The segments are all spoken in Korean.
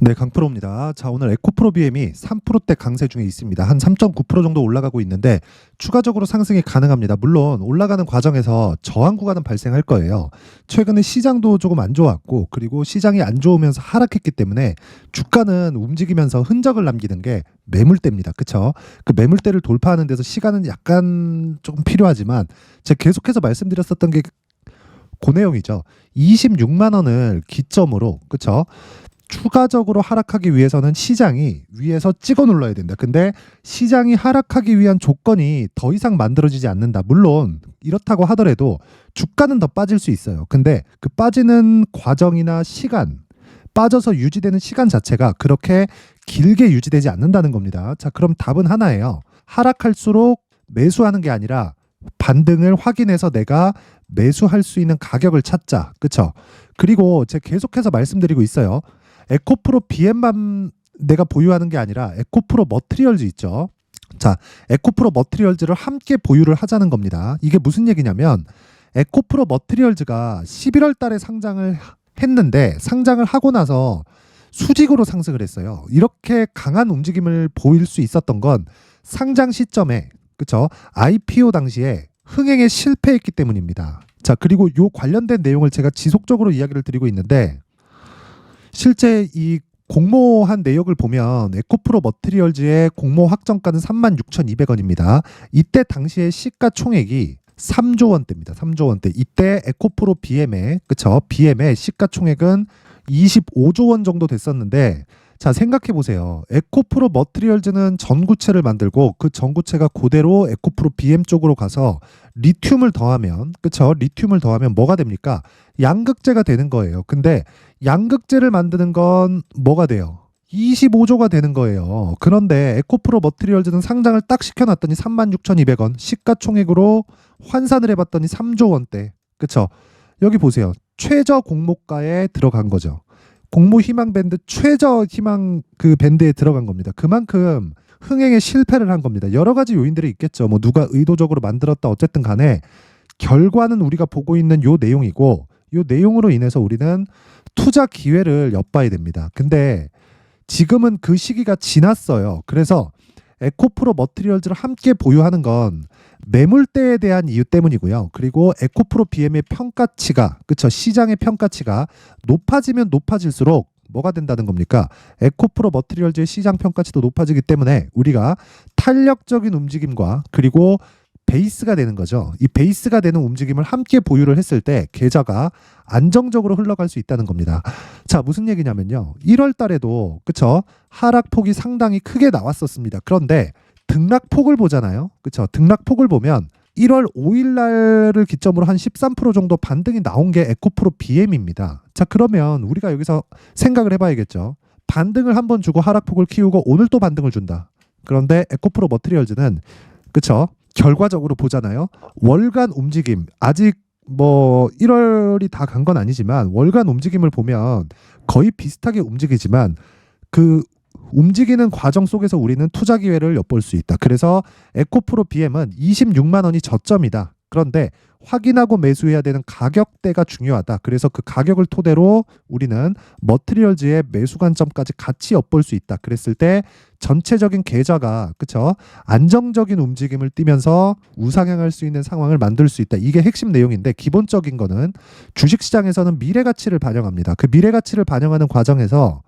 네, 강프로입니다. 자, 오늘 에코프로 BM이 3%대 강세 중에 있습니다. 한 3.9% 정도 올라가고 있는데 추가적으로 상승이 가능합니다. 물론 올라가는 과정에서 저항 구간은 발생할 거예요. 최근에 시장도 조금 안 좋았고, 그리고 시장이 안 좋으면서 하락했기 때문에 주가는 움직이면서 흔적을 남기는 게 매물대입니다. 그쵸? 그 매물대를 돌파하는 데서 시간은 약간 조금 필요하지만 제가 계속해서 말씀드렸었던 게 그 내용이죠. 26만 원을 기점으로, 그쵸? 추가적으로 하락하기 위해서는 시장이 위에서 찍어 눌러야 된다. 근데 시장이 하락하기 위한 조건이 더 이상 만들어지지 않는다. 물론 이렇다고 하더라도 주가는 더 빠질 수 있어요. 근데 그 빠지는 과정이나 시간, 빠져서 유지되는 시간 자체가 그렇게 길게 유지되지 않는다는 겁니다. 자, 그럼 답은 하나예요. 하락할수록 매수하는 게 아니라 반등을 확인해서 내가 매수할 수 있는 가격을 찾자. 그쵸? 그리고 제가 계속해서 말씀드리고 있어요. 에코프로 BM만 내가 보유하는 게 아니라 에코프로 머트리얼즈 있죠. 자, 에코프로 머트리얼즈를 함께 보유를 하자는 겁니다. 이게 무슨 얘기냐면 에코프로 머트리얼즈가 11월 달에 상장을 했는데 상장을 하고 나서 수직으로 상승을 했어요. 이렇게 강한 움직임을 보일 수 있었던 건 상장 시점에, 그쵸? IPO 당시에 흥행에 실패했기 때문입니다. 자, 그리고 요 관련된 내용을 제가 지속적으로 이야기를 드리고 있는데 실제 이 공모한 내역을 보면 에코프로 머트리얼즈의 공모 확정가는 36,200원입니다. 이때 당시의 시가총액이 3조 원대입니다. 3조 원대. 이때 에코프로 BM의, 그쵸? BM의 시가총액은 25조 원 정도 됐었는데, 자, 생각해 보세요. 에코프로 머트리얼즈는 전구체를 만들고 그 전구체가 그대로 에코프로 BM 쪽으로 가서 리튬을 더하면, 그쵸? 리튬을 더하면 뭐가 됩니까? 양극재가 되는 거예요. 근데 양극재를 만드는 건 뭐가 돼요? 25조가 되는 거예요. 그런데 에코프로 머트리얼즈는 상장을 딱 시켜놨더니 36,200원, 시가총액으로 환산을 해봤더니 3조 원대. 그쵸? 여기 보세요. 최저 공모가에 들어간 거죠. 공모 희망 밴드 최저 희망 그 밴드에 들어간 겁니다. 그만큼 흥행에 실패를 한 겁니다. 여러 가지 요인들이 있겠죠. 뭐 누가 의도적으로 만들었다 어쨌든 간에 결과는 우리가 보고 있는 요 내용이고 요 내용으로 인해서 우리는 투자 기회를 엿봐야 됩니다. 근데 지금은 그 시기가 지났어요. 그래서 에코프로 머트리얼즈를 함께 보유하는 건 매물대에 대한 이유 때문이고요. 그리고 에코프로 BM의 평가치가, 그쵸? 시장의 평가치가 높아지면 높아질수록 뭐가 된다는 겁니까? 에코프로 머트리얼즈의 시장 평가치도 높아지기 때문에 우리가 탄력적인 움직임과 그리고 베이스가 되는 거죠. 이 베이스가 되는 움직임을 함께 보유를 했을 때 계좌가 안정적으로 흘러갈 수 있다는 겁니다. 자, 무슨 얘기냐면요. 1월 달에도, 그쵸? 하락폭이 상당히 크게 나왔었습니다. 그런데 등락폭을 보잖아요. 그쵸? 등락폭을 보면 1월 5일 날을 기점으로 한 13% 정도 반등이 나온 게 에코프로 BM입니다. 자, 그러면 우리가 여기서 생각을 해봐야겠죠. 반등을 한번 주고 하락폭을 키우고 오늘 또 반등을 준다. 그런데 에코프로 머트리얼즈는, 그쵸? 결과적으로 보잖아요. 월간 움직임, 아직 뭐 1월이 다 간 건 아니지만 월간 움직임을 보면 거의 비슷하게 움직이지만 그 움직이는 과정 속에서 우리는 투자 기회를 엿볼 수 있다. 그래서 에코프로 BM은 26만 원이 저점이다. 그런데 확인하고 매수해야 되는 가격대가 중요하다. 그래서 그 가격을 토대로 우리는 머트리얼즈의 매수 관점까지 같이 엿볼 수 있다. 그랬을 때 전체적인 계좌가, 그쵸? 안정적인 움직임을 띠면서 우상향할 수 있는 상황을 만들 수 있다. 이게 핵심 내용인데 기본적인 거는 주식시장에서는 미래가치를 반영합니다. 그 미래가치를 반영하는 과정에서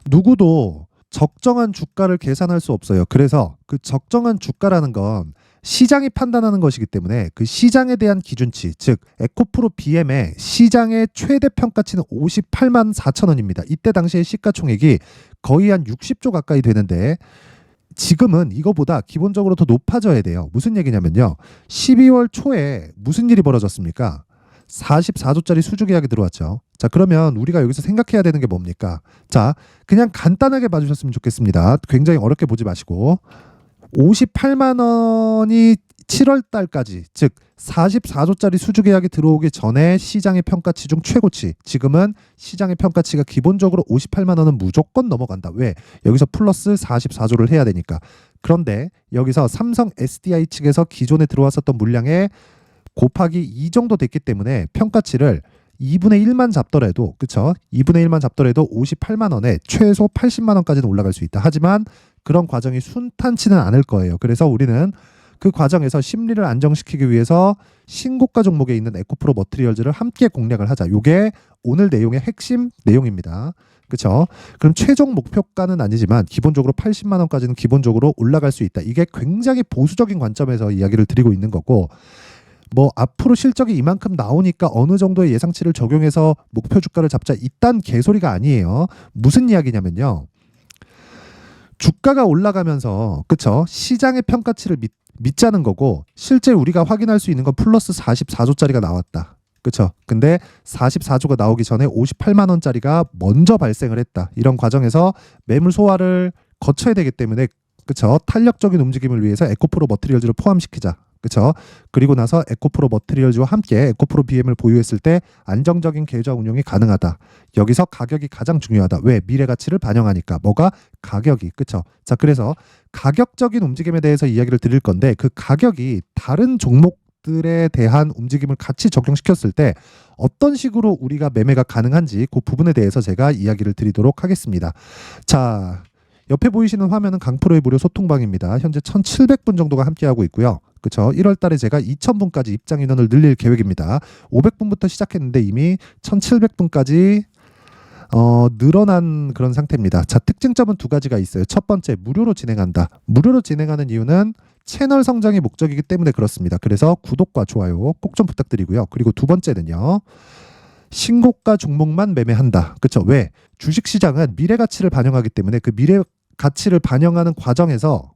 누구도 적정한 주가를 계산할 수 없어요. 그래서 그 적정한 주가라는 건 시장이 판단하는 것이기 때문에 그 시장에 대한 기준치, 즉 에코프로 BM의 시장의 최대 평가치는 58만 4천 원입니다. 이때 당시의 시가총액이 거의 한 60조 가까이 되는데 지금은 이거보다 기본적으로 더 높아져야 돼요. 무슨 얘기냐면요. 12월 초에 무슨 일이 벌어졌습니까? 44조짜리 수주 계약이 들어왔죠. 자, 그러면 우리가 여기서 생각해야 되는 게 뭡니까? 자, 그냥 간단하게 봐주셨으면 좋겠습니다. 굉장히 어렵게 보지 마시고 58만 원이 7월 달까지, 즉 44조짜리 수주 계약이 들어오기 전에 시장의 평가치 중 최고치. 지금은 시장의 평가치가 기본적으로 58만 원은 무조건 넘어간다. 왜? 여기서 플러스 44조를 해야 되니까. 그런데 여기서 삼성 SDI 측에서 기존에 들어왔었던 물량의 곱하기 2 정도 됐기 때문에 평가치를 2분의 1만 잡더라도 그쵸? 2분의 1만 잡더라도 58만 원에 최소 80만 원까지는 올라갈 수 있다. 하지만 그런 과정이 순탄치는 않을 거예요. 그래서 우리는 그 과정에서 심리를 안정시키기 위해서 신고가 종목에 있는 에코프로 머티리얼즈를 함께 공략을 하자. 요게 오늘 내용의 핵심 내용입니다. 그렇죠? 그럼 최종 목표가는 아니지만 기본적으로 80만 원까지는 기본적으로 올라갈 수 있다. 이게 굉장히 보수적인 관점에서 이야기를 드리고 있는 거고, 뭐 앞으로 실적이 이만큼 나오니까 어느 정도의 예상치를 적용해서 목표 주가를 잡자 이딴 개소리가 아니에요. 무슨 이야기냐면요. 주가가 올라가면서 그쵸? 시장의 평가치를 믿자는 거고, 실제 우리가 확인할 수 있는 건 플러스 44조짜리가 나왔다. 그쵸? 근데 44조가 나오기 전에 58만 원짜리가 먼저 발생을 했다. 이런 과정에서 매물 소화를 거쳐야 되기 때문에 그쵸? 탄력적인 움직임을 위해서 에코프로 머티리얼즈를 포함시키자. 그쵸? 그리고 나서 에코프로 머티리얼즈와 함께 에코프로 BM을 보유했을 때 안정적인 계좌 운용이 가능하다. 여기서 가격이 가장 중요하다. 왜? 미래 가치를 반영하니까. 뭐가? 가격이. 그쵸? 자, 그래서 가격적인 움직임에 대해서 이야기를 드릴 건데, 그 가격이 다른 종목들에 대한 움직임을 같이 적용시켰을 때 어떤 식으로 우리가 매매가 가능한지 그 부분에 대해서 제가 이야기를 드리도록 하겠습니다. 자, 옆에 보이시는 화면은 강프로의 무료 소통방입니다. 현재 1,700분 정도가 함께하고 있고요. 그렇죠? 1월 달에 제가 2,000분까지 입장 인원을 늘릴 계획입니다. 500분부터 시작했는데 이미 1,700분까지 늘어난 그런 상태입니다. 자, 특징점은 두 가지가 있어요. 첫 번째, 무료로 진행한다. 무료로 진행하는 이유는 채널 성장이 목적이기 때문에 그렇습니다. 그래서 구독과 좋아요 꼭 좀 부탁드리고요. 그리고 두 번째는요. 신고가 종목만 매매한다. 그렇죠? 왜? 주식시장은 미래 가치를 반영하기 때문에 그 미래 가치를 반영하는 과정에서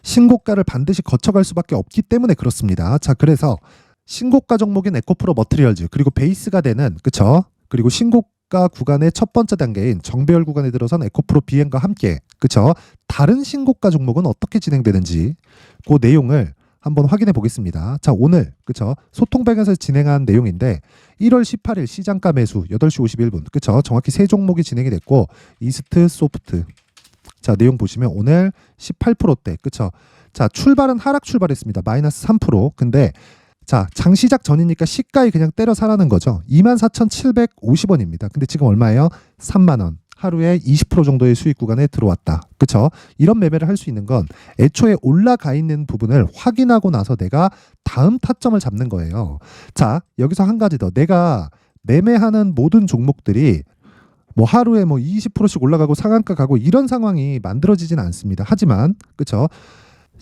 신고가를 반드시 거쳐갈 수밖에 없기 때문에 그렇습니다. 자, 그래서 신고가 종목인 에코프로 머티리얼즈 그리고 베이스가 되는 그쵸? 그리고 신고가 구간의 첫 번째 단계인 정배열 구간에 들어선 에코프로 BM과 함께 그쵸? 다른 신고가 종목은 어떻게 진행되는지 그 내용을 한번 확인해 보겠습니다. 자, 오늘 그쵸? 소통방에서 진행한 내용인데 1월 18일 시장가 매수 8시 51분 그쵸? 정확히 세 종목이 진행이 됐고 이스트 소프트 자, 내용 보시면 오늘 18%대 그쵸? 자, 출발은 하락 출발했습니다. 마이너스 3%. 근데 자, 장 시작 전이니까 시가에 그냥 때려 사라는 거죠. 24,750원입니다. 근데 지금 얼마예요? 3만 원. 하루에 20% 정도의 수익 구간에 들어왔다. 그쵸? 이런 매매를 할 수 있는 건 애초에 올라가 있는 부분을 확인하고 나서 내가 다음 타점을 잡는 거예요. 자, 여기서 한 가지 더. 내가 매매하는 모든 종목들이 뭐 하루에 뭐 20%씩 올라가고 상한가 가고 이런 상황이 만들어지진 않습니다. 하지만 그쵸?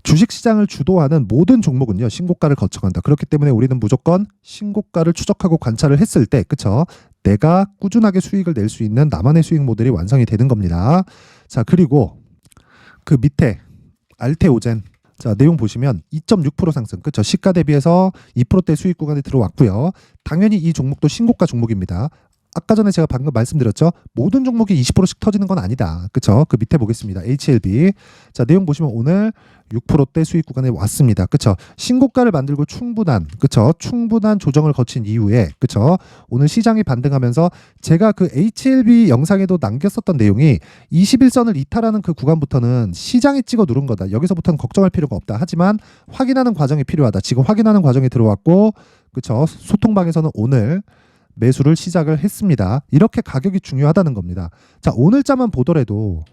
주식시장을 주도하는 모든 종목은요 신고가를 거쳐간다. 그렇기 때문에 우리는 무조건 신고가를 추적하고 관찰을 했을 때 그쵸? 내가 꾸준하게 수익을 낼 수 있는 나만의 수익 모델이 완성이 되는 겁니다. 자, 그리고 그 밑에 알테오젠 자, 내용 보시면 2.6% 상승 그쵸? 시가 대비해서 2%대 수익 구간에 들어왔고요. 당연히 이 종목도 신고가 종목입니다. 아까 전에 제가 방금 말씀드렸죠. 모든 종목이 20%씩 터지는 건 아니다. 그쵸? 그 밑에 보겠습니다. HLB. 자, 내용 보시면 오늘 6%대 수익 구간에 왔습니다. 그쵸? 신고가를 만들고 충분한, 그쵸? 충분한 조정을 거친 이후에, 그쵸? 오늘 시장이 반등하면서 제가 그 HLB 영상에도 남겼었던 내용이 21선을 이탈하는 그 구간부터는 시장이 찍어 누른 거다. 여기서부터는 걱정할 필요가 없다. 하지만 확인하는 과정이 필요하다. 지금 확인하는 과정이 들어왔고, 그쵸? 소통방에서는 오늘 매수를 시작을 했습니다. 이렇게 가격이 중요하다는 겁니다. 자, 오늘자만 보더라도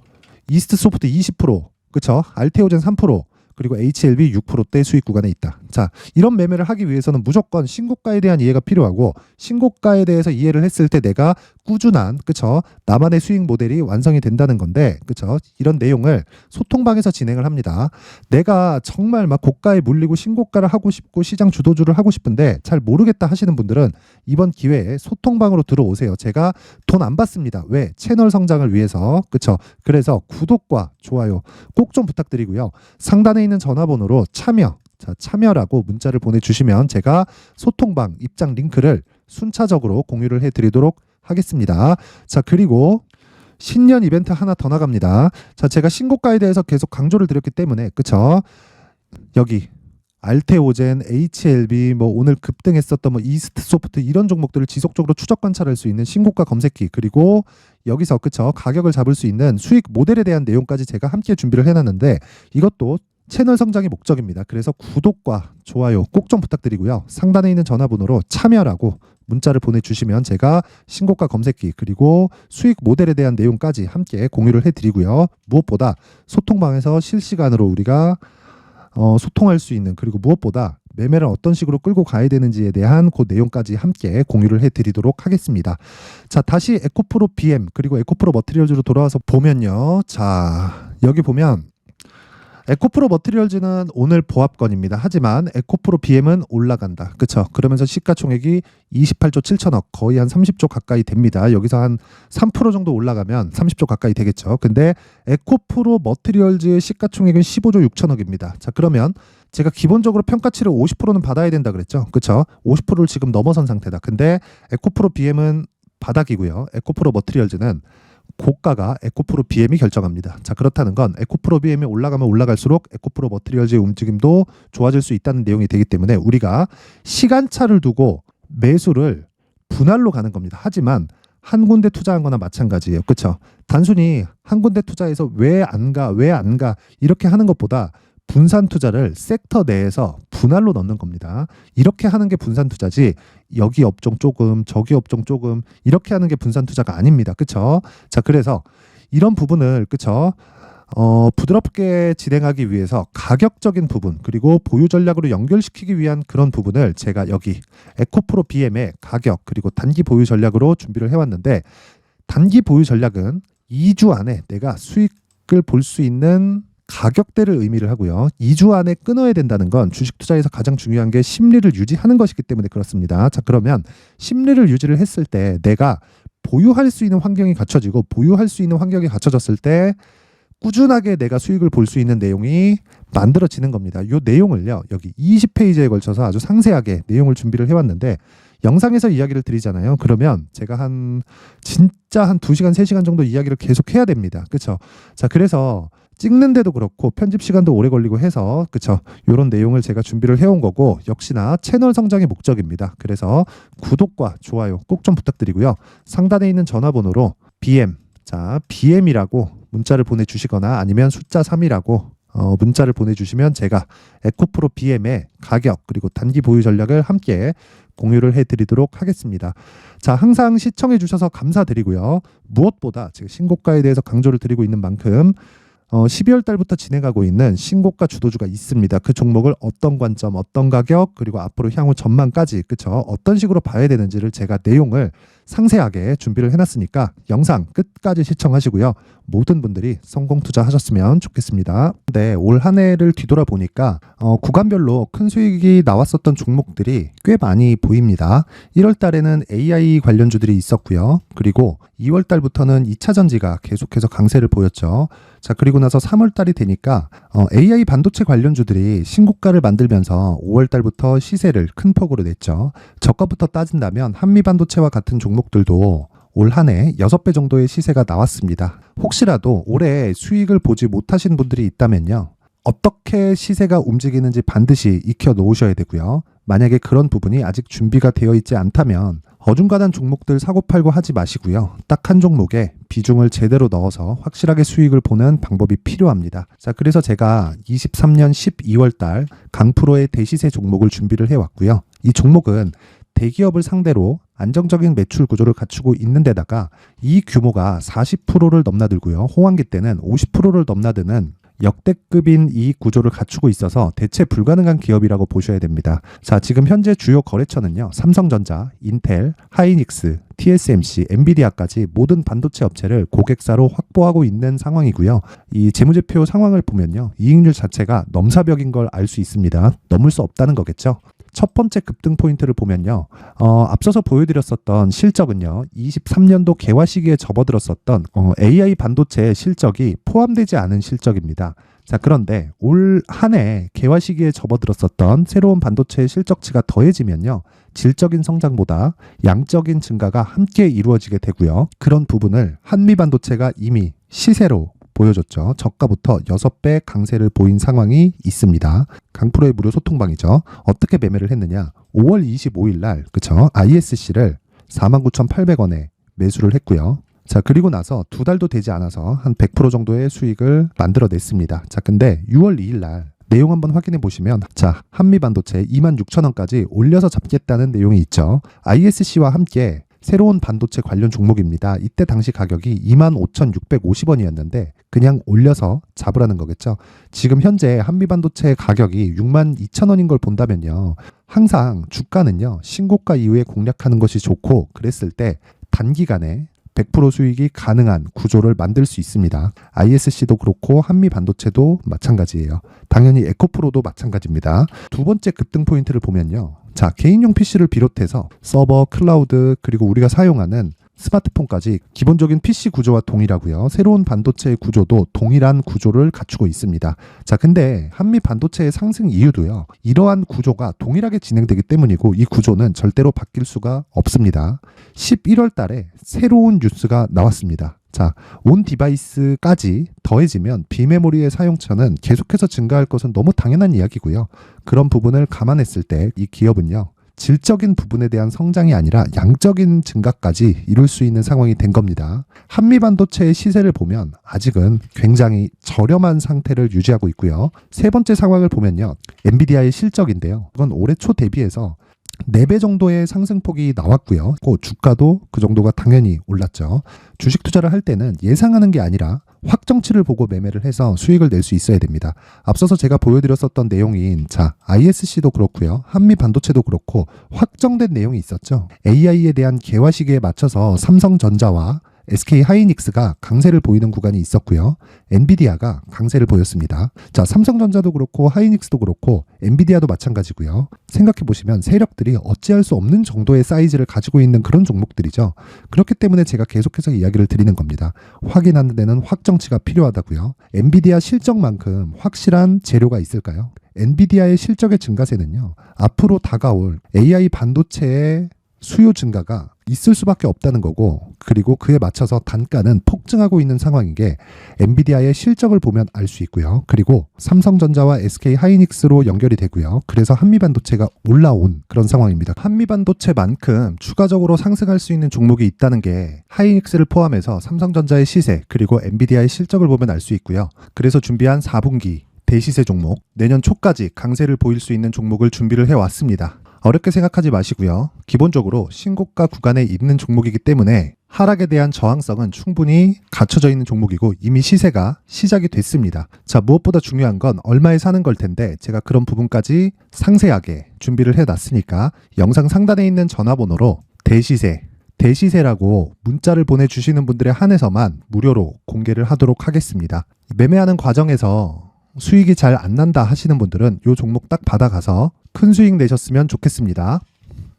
이스트 소프트 20%, 그쵸? 알테오젠 3%, 그리고 HLB 6%대 수익 구간에 있다. 자, 이런 매매를 하기 위해서는 무조건 신고가에 대한 이해가 필요하고 신고가에 대해서 이해를 했을 때 내가 꾸준한 그쵸? 나만의 수익 모델이 완성이 된다는 건데 그쵸? 이런 내용을 소통방에서 진행을 합니다. 내가 정말 막 고가에 물리고 신고가를 하고 싶고 시장 주도주를 하고 싶은데 잘 모르겠다 하시는 분들은 이번 기회에 소통방으로 들어오세요. 제가 돈 안 받습니다. 왜? 채널 성장을 위해서. 그쵸? 그래서 구독과 좋아요 꼭 좀 부탁드리고요. 상단에 있는 전화번호로 참여라고 문자를 보내주시면 제가 소통방 입장 링크를 순차적으로 공유를 해드리도록 하겠습니다. 자, 그리고 신년 이벤트 하나 더 나갑니다. 자, 제가 신고가에 대해서 계속 강조를 드렸기 때문에 그쵸? 여기 알테오젠, HLB, 뭐 오늘 급등했었던 뭐 이스트 소프트 이런 종목들을 지속적으로 추적 관찰할 수 있는 신고가 검색기 그리고 여기서 그쵸? 가격을 잡을 수 있는 수익 모델에 대한 내용까지 제가 함께 준비를 해놨는데 이것도 채널 성장이 목적입니다. 그래서 구독과 좋아요 꼭 좀 부탁드리고요. 상단에 있는 전화번호로 참여라고 문자를 보내주시면 제가 신고가 검색기 그리고 수익 모델에 대한 내용까지 함께 공유를 해드리고요. 무엇보다 소통방에서 실시간으로 우리가 소통할 수 있는, 그리고 무엇보다 매매를 어떤 식으로 끌고 가야 되는지에 대한 그 내용까지 함께 공유를 해드리도록 하겠습니다. 자, 다시 에코프로 BM 그리고 에코프로 머티리얼즈로 돌아와서 보면요. 자, 여기 보면 에코프로 머티리얼즈는 오늘 보합권입니다. 하지만 에코프로 BM은 올라간다. 그쵸? 그러면서 시가총액이 28조 7천억, 거의 한 30조 가까이 됩니다. 여기서 한 3% 정도 올라가면 30조 가까이 되겠죠. 근데 에코프로 머티리얼즈의 시가총액은 15조 6천억입니다. 자, 그러면 제가 기본적으로 평가치를 50%는 받아야 된다 그랬죠. 그쵸? 50%를 지금 넘어선 상태다. 근데 에코프로 BM은 바닥이고요. 에코프로 머티리얼즈는 고가가 에코프로 BM이 결정합니다. 자, 그렇다는 건 에코프로 BM이 올라가면 올라갈수록 에코프로 머티리얼즈의 움직임도 좋아질 수 있다는 내용이 되기 때문에 우리가 시간차를 두고 매수를 분할로 가는 겁니다. 하지만 한 군데 투자한 거나 마찬가지예요. 그렇죠? 단순히 한 군데 투자해서 왜 안 가 이렇게 하는 것보다 분산 투자를 섹터 내에서 분할로 넣는 겁니다. 이렇게 하는 게 분산 투자지, 여기 업종 조금 저기 업종 조금 이렇게 하는 게 분산 투자가 아닙니다. 그렇죠? 자, 그래서 이런 부분을 부드럽게 진행하기 위해서 가격적인 부분 그리고 보유 전략으로 연결시키기 위한 그런 부분을 제가 여기 에코프로 BM의 가격 그리고 단기 보유 전략으로 준비를 해왔는데, 단기 보유 전략은 2주 안에 내가 수익을 볼 수 있는 가격대를 의미를 하고요. 2주 안에 끊어야 된다는 건 주식 투자에서 가장 중요한 게 심리를 유지하는 것이기 때문에 그렇습니다. 자, 그러면 심리를 유지를 했을 때 내가 보유할 수 있는 환경이 갖춰지고, 보유할 수 있는 환경이 갖춰졌을 때 꾸준하게 내가 수익을 볼 수 있는 내용이 만들어지는 겁니다. 이 내용을요, 여기 20페이지에 걸쳐서 아주 상세하게 내용을 준비를 해왔는데, 영상에서 이야기를 드리잖아요. 그러면 제가 진짜 한 2시간, 3시간 정도 이야기를 계속 해야 됩니다. 그렇죠? 자, 그래서 찍는데도 그렇고 편집 시간도 오래 걸리고 해서, 그쵸, 이런 내용을 제가 준비를 해온 거고, 역시나 채널 성장의 목적입니다. 그래서 구독과 좋아요 꼭 좀 부탁드리고요. 상단에 있는 전화번호로 BM, 자, BM이라고 문자를 보내주시거나 아니면 숫자 3이라고 문자를 보내주시면 제가 에코프로 BM의 가격 그리고 단기 보유 전략을 함께 공유를 해드리도록 하겠습니다. 자, 항상 시청해 주셔서 감사드리고요. 무엇보다 제가 신고가에 대해서 강조를 드리고 있는 만큼 12월 달부터 진행하고 있는 신고가 주도주가 있습니다. 그 종목을 어떤 관점, 어떤 가격, 그리고 앞으로 향후 전망까지, 그쵸, 어떤 식으로 봐야 되는지를 제가 내용을 상세하게 준비를 해놨으니까 영상 끝까지 시청하시고요. 모든 분들이 성공 투자하셨으면 좋겠습니다. 네, 올 한 해를 뒤돌아보니까 구간별로 큰 수익이 나왔었던 종목들이 꽤 많이 보입니다. 1월 달에는 AI 관련주들이 있었고요. 그리고 2월 달부터는 2차 전지가 계속해서 강세를 보였죠. 자, 그리고 나서 3월 달이 되니까 AI 반도체 관련주들이 신고가를 만들면서 5월 달부터 시세를 큰 폭으로 냈죠. 저가부터 따진다면 한미 반도체와 같은 종목들도 올 한 해 6배 정도의 시세가 나왔습니다. 혹시라도 올해 수익을 보지 못하신 분들이 있다면요, 어떻게 시세가 움직이는지 반드시 익혀 놓으셔야 되고요. 만약에 그런 부분이 아직 준비가 되어 있지 않다면 어중간한 종목들 사고팔고 하지 마시고요. 딱 한 종목에 비중을 제대로 넣어서 확실하게 수익을 보는 방법이 필요합니다. 자, 그래서 제가 23년 12월 달 강프로의 대시세 종목을 준비를 해왔고요. 이 종목은 대기업을 상대로 안정적인 매출 구조를 갖추고 있는 데다가 이 규모가 40%를 넘나들고요. 호황기 때는 50%를 넘나드는 역대급인 이익 구조를 갖추고 있어서 대체 불가능한 기업이라고 보셔야 됩니다. 자, 지금 현재 주요 거래처는요, 삼성전자, 인텔, 하이닉스, TSMC, 엔비디아까지 모든 반도체 업체를 고객사로 확보하고 있는 상황이고요. 이 재무제표 상황을 보면요, 이익률 자체가 넘사벽인 걸 알 수 있습니다. 넘을 수 없다는 거겠죠. 첫 번째 급등 포인트를 보면요, 앞서서 보여드렸었던 실적은요, 23년도 개화 시기에 접어들었었던 AI 반도체의 실적이 포함되지 않은 실적입니다. 자, 그런데 올 한 해 개화 시기에 접어들었었던 새로운 반도체의 실적치가 더해지면요, 질적인 성장보다 양적인 증가가 함께 이루어지게 되고요. 그런 부분을 한미 반도체가 이미 시세로 보여줬죠. 저가부터 6배 강세를 보인 상황이 있습니다. 강프로의 무료 소통방이죠. 어떻게 매매를 했느냐? 5월 25일 날, 그쵸, ISC를 49,800원에 매수를 했고요. 자, 그리고 나서 2달도 되지 않아서 한 100% 정도의 수익을 만들어냈습니다. 자, 근데 6월 2일 날 내용 한번 확인해 보시면 자, 한미반도체 26,000원까지 올려서 잡겠다는 내용이 있죠. ISC와 함께 새로운 반도체 관련 종목입니다. 이때 당시 가격이 25,650원이었는데 그냥 올려서 잡으라는 거겠죠. 지금 현재 한미반도체 가격이 62,000원인 걸 본다면요. 항상 주가는요. 신고가 이후에 공략하는 것이 좋고 그랬을 때 단기간에 100% 수익이 가능한 구조를 만들 수 있습니다. ISC도 그렇고 한미반도체도 마찬가지예요. 당연히 에코프로도 마찬가지입니다. 두 번째 급등 포인트를 보면요. 자, 개인용 PC를 비롯해서 서버, 클라우드, 그리고 우리가 사용하는 스마트폰까지 기본적인 PC 구조와 동일하고요. 새로운 반도체의 구조도 동일한 구조를 갖추고 있습니다. 자, 근데 한미 반도체의 상승 이유도요. 이러한 구조가 동일하게 진행되기 때문이고 이 구조는 절대로 바뀔 수가 없습니다. 11월 달에 새로운 뉴스가 나왔습니다. 자, 온 디바이스까지 더해지면 비메모리의 사용처는 계속해서 증가할 것은 너무 당연한 이야기고요. 그런 부분을 감안했을 때 이 기업은요. 질적인 부분에 대한 성장이 아니라 양적인 증가까지 이룰 수 있는 상황이 된 겁니다. 한미반도체의 시세를 보면 아직은 굉장히 저렴한 상태를 유지하고 있고요. 세 번째 상황을 보면요. 엔비디아의 실적인데요. 이건 올해 초 대비해서 4배 정도의 상승폭이 나왔고요. 주가도 그 정도가 당연히 올랐죠. 주식 투자를 할 때는 예상하는 게 아니라 확정치를 보고 매매를 해서 수익을 낼 수 있어야 됩니다. 앞서서 제가 보여드렸었던 내용인 자, ISC도 그렇고요. 한미반도체도 그렇고 확정된 내용이 있었죠. AI에 대한 개화 시기에 맞춰서 삼성전자와 SK 하이닉스가 강세를 보이는 구간이 있었고요. 엔비디아가 강세를 보였습니다. 자, 삼성전자도 그렇고 하이닉스도 그렇고 엔비디아도 마찬가지고요. 생각해 보시면 세력들이 어찌할 수 없는 정도의 사이즈를 가지고 있는 그런 종목들이죠. 그렇기 때문에 제가 계속해서 이야기를 드리는 겁니다. 확인하는 데는 확정치가 필요하다고요. 엔비디아 실적만큼 확실한 재료가 있을까요? 엔비디아의 실적의 증가세는요. 앞으로 다가올 AI 반도체의 수요 증가가 있을 수밖에 없다는 거고 그리고 그에 맞춰서 단가는 폭증하고 있는 상황인 게 엔비디아의 실적을 보면 알 수 있고요. 그리고 삼성전자와 SK 하이닉스로 연결이 되고요. 그래서 한미반도체가 올라온 그런 상황입니다. 한미반도체만큼 추가적으로 상승할 수 있는 종목이 있다는 게 하이닉스를 포함해서 삼성전자의 시세 그리고 엔비디아의 실적을 보면 알 수 있고요. 그래서 준비한 4분기 대시세 종목, 내년 초까지 강세를 보일 수 있는 종목을 준비를 해왔습니다. 어렵게 생각하지 마시고요. 기본적으로 신고가 구간에 있는 종목이기 때문에 하락에 대한 저항성은 충분히 갖춰져 있는 종목이고 이미 시세가 시작이 됐습니다. 자, 무엇보다 중요한 건 얼마에 사는 걸 텐데 제가 그런 부분까지 상세하게 준비를 해놨으니까 영상 상단에 있는 전화번호로 대시세라고 문자를 보내주시는 분들에 한해서만 무료로 공개를 하도록 하겠습니다. 매매하는 과정에서 수익이 잘 안 난다 하시는 분들은 이 종목 딱 받아가서 큰 수익 내셨으면 좋겠습니다.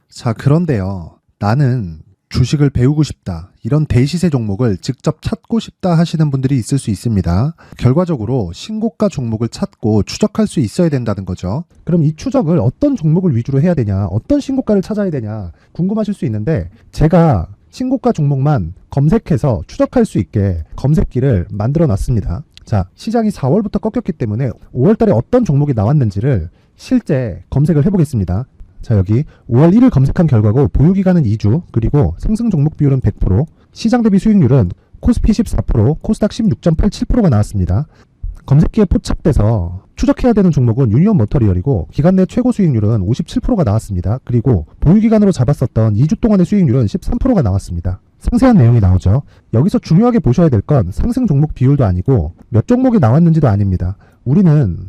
자, 그런데요. 나는 주식을 배우고 싶다. 이런 대시세 종목을 직접 찾고 싶다 하시는 분들이 있을 수 있습니다. 결과적으로 신고가 종목을 찾고 추적할 수 있어야 된다는 거죠. 그럼 이 추적을 어떤 종목을 위주로 해야 되냐, 어떤 신고가를 찾아야 되냐 궁금하실 수 있는데 제가 신고가 종목만 검색해서 추적할 수 있게 검색기를 만들어 놨습니다. 자, 시장이 4월부터 꺾였기 때문에 5월 달에 어떤 종목이 나왔는지를 실제 검색을 해보겠습니다. 자, 여기 5월 1일 검색한 결과고 보유기간은 2주, 그리고 상승 종목 비율은 100%, 시장 대비 수익률은 코스피 14%, 코스닥 16.87%가 나왔습니다. 검색기에 포착돼서 추적해야 되는 종목은 유니온 머터리얼이고 기간 내 최고 수익률은 57%가 나왔습니다. 그리고 보유기간으로 잡았었던 2주 동안의 수익률은 13%가 나왔습니다. 상세한 내용이 나오죠. 여기서 중요하게 보셔야 될 건 상승 종목 비율도 아니고 몇 종목이 나왔는지도 아닙니다. 우리는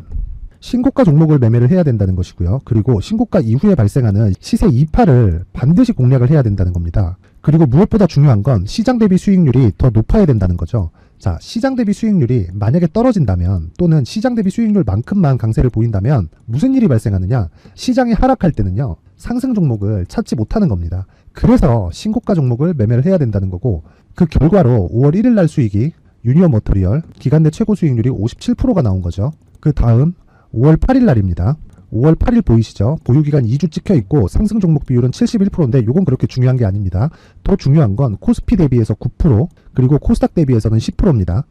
신고가 종목을 매매를 해야 된다는 것이고요. 그리고 신고가 이후에 발생하는 시세 이파를 반드시 공략을 해야 된다는 겁니다. 그리고 무엇보다 중요한 건 시장 대비 수익률이 더 높아야 된다는 거죠. 자, 시장 대비 수익률이 만약에 떨어진다면 또는 시장 대비 수익률만큼만 강세를 보인다면 무슨 일이 발생하느냐? 시장이 하락할 때는요. 상승 종목을 찾지 못하는 겁니다. 그래서 신고가 종목을 매매를 해야 된다는 거고 그 결과로 5월 1일 날 수익이 유니온 머터리얼 기간 내 최고 수익률이 57%가 나온 거죠. 그 다음 5월 8일 날입니다. 5월 8일 보이시죠? 보유기간 2주 찍혀 있고 상승 종목 비율은 71%인데 이건 그렇게 중요한 게 아닙니다. 더 중요한 건 코스피 대비해서 9% 그리고 코스닥 대비해서는 10%입니다.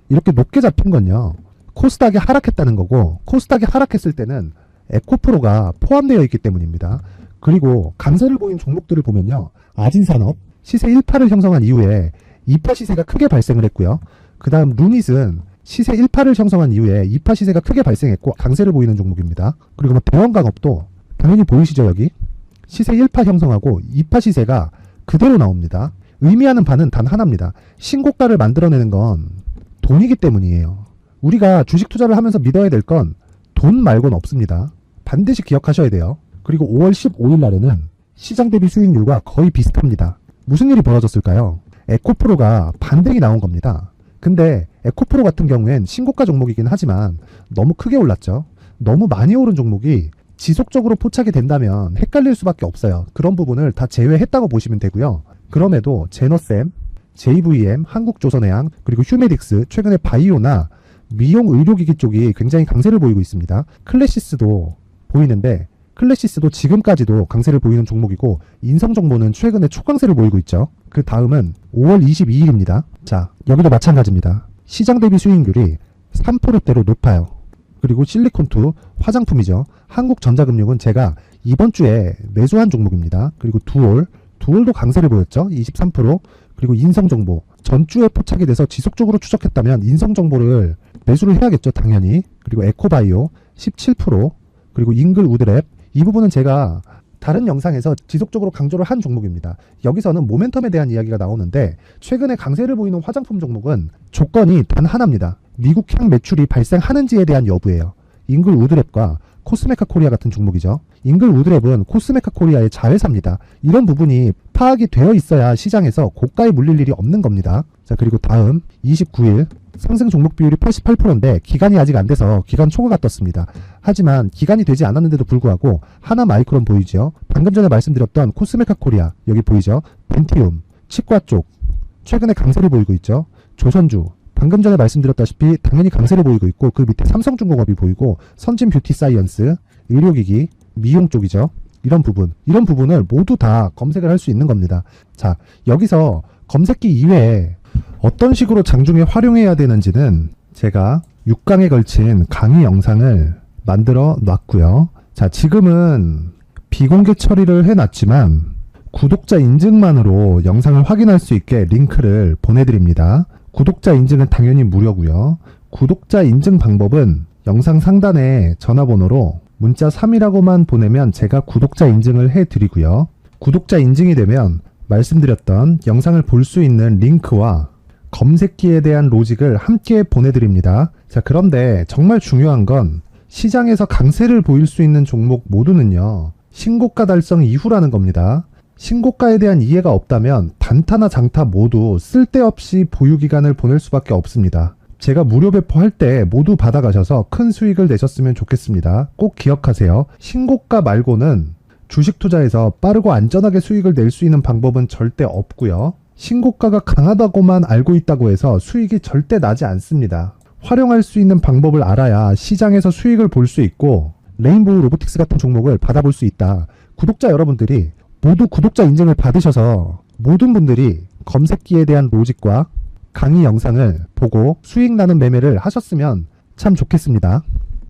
이렇게 높게 잡힌 건요. 코스닥이 하락했다는 거고 코스닥이 하락했을 때는 에코프로가 포함되어 있기 때문입니다. 그리고 강세를 보인 종목들을 보면요. 아진산업 시세 1파를 형성한 이후에 2파 시세가 크게 발생을 했고요. 그 다음 루닛은 시세 1파를 형성한 이후에 2파 시세가 크게 발생했고 강세를 보이는 종목입니다. 그리고 뭐 대원강업도 당연히 보이시죠 여기? 시세 1파 형성하고 2파 시세가 그대로 나옵니다. 의미하는 바는 단 하나입니다. 신고가를 만들어내는 건 돈이기 때문이에요. 우리가 주식 투자를 하면서 믿어야 될 건 돈 말고는 없습니다. 반드시 기억하셔야 돼요. 그리고 5월 15일 날에는 시장 대비 수익률과 거의 비슷합니다. 무슨 일이 벌어졌을까요? 에코프로가 반등이 나온 겁니다. 근데 에코프로 같은 경우엔 신고가 종목이긴 하지만 너무 크게 올랐죠. 너무 많이 오른 종목이 지속적으로 포착이 된다면 헷갈릴 수밖에 없어요. 그런 부분을 다 제외했다고 보시면 되고요. 그럼에도 제너셈, JVM, 한국조선해양, 그리고 휴메딕스, 최근에 바이오나 미용 의료기기 쪽이 굉장히 강세를 보이고 있습니다. 클래시스도 보이는데 클래시스도 지금까지도 강세를 보이는 종목이고 인성정보는 최근에 초강세를 보이고 있죠. 그 다음은 5월 22일입니다. 자, 여기도 마찬가지입니다. 시장 대비 수익률이 3%대로 높아요. 그리고 실리콘2 화장품이죠. 한국전자금융은 제가 이번 주에 매수한 종목입니다. 그리고 두올도 강세를 보였죠. 23%. 그리고 인성정보 전주에 포착이 돼서 지속적으로 추적했다면 인성정보를 매수를 해야겠죠. 당연히. 그리고 에코바이오 17%. 그리고 잉글우드랩 이 부분은 제가 다른 영상에서 지속적으로 강조를 한 종목입니다. 여기서는 모멘텀에 대한 이야기가 나오는데 최근에 강세를 보이는 화장품 종목은 조건이 단 하나입니다. 미국향 매출이 발생하는지에 대한 여부예요. 잉글우드랩과 코스메카 코리아 같은 종목이죠. 잉글우드랩은 코스메카 코리아의 자회사입니다. 이런 부분이 파악이 되어 있어야 시장에서 고가에 물릴 일이 없는 겁니다. 자, 그리고 다음 29일 상승 종목 비율이 88%인데 기간이 아직 안 돼서 기간 초과가 떴습니다. 하지만 기간이 되지 않았는데도 불구하고 하나 마이크론 보이죠. 방금 전에 말씀드렸던 코스메카 코리아 여기 보이죠. 벤티움, 치과 쪽 최근에 강세를 보이고 있죠. 조선주 방금 전에 말씀드렸다시피 당연히 강세를 보이고 있고 그 밑에 삼성중공업이 보이고 선진 뷰티 사이언스, 의료기기, 미용 쪽이죠. 이런 부분을 모두 다 검색을 할 수 있는 겁니다. 자, 여기서 검색기 이외에 어떤 식으로 장중에 활용해야 되는지는 제가 6강에 걸친 강의 영상을 만들어 놨고요. 자, 지금은 비공개 처리를 해놨지만 구독자 인증만으로 영상을 확인할 수 있게 링크를 보내드립니다. 구독자 인증은 당연히 무료고요. 구독자 인증 방법은 영상 상단에 전화번호로 문자 3이라고만 보내면 제가 구독자 인증을 해드리고요. 구독자 인증이 되면 말씀드렸던 영상을 볼 수 있는 링크와 검색기에 대한 로직을 함께 보내드립니다. 자, 그런데 정말 중요한 건 시장에서 강세를 보일 수 있는 종목 모두는요. 신고가 달성 이후라는 겁니다. 신고가에 대한 이해가 없다면 단타나 장타 모두 쓸데없이 보유기간을 보낼 수밖에 없습니다. 제가 무료 배포할 때 모두 받아가셔서 큰 수익을 내셨으면 좋겠습니다. 꼭 기억하세요. 신고가 말고는 주식 투자에서 빠르고 안전하게 수익을 낼 수 있는 방법은 절대 없고요. 신고가가 강하다고만 알고 있다고 해서 수익이 절대 나지 않습니다. 활용할 수 있는 방법을 알아야 시장에서 수익을 볼 수 있고 레인보우 로보틱스 같은 종목을 받아볼 수 있다. 구독자 여러분들이 모두 구독자 인증을 받으셔서 모든 분들이 검색기에 대한 로직과 강의 영상을 보고 수익 나는 매매를 하셨으면 참 좋겠습니다.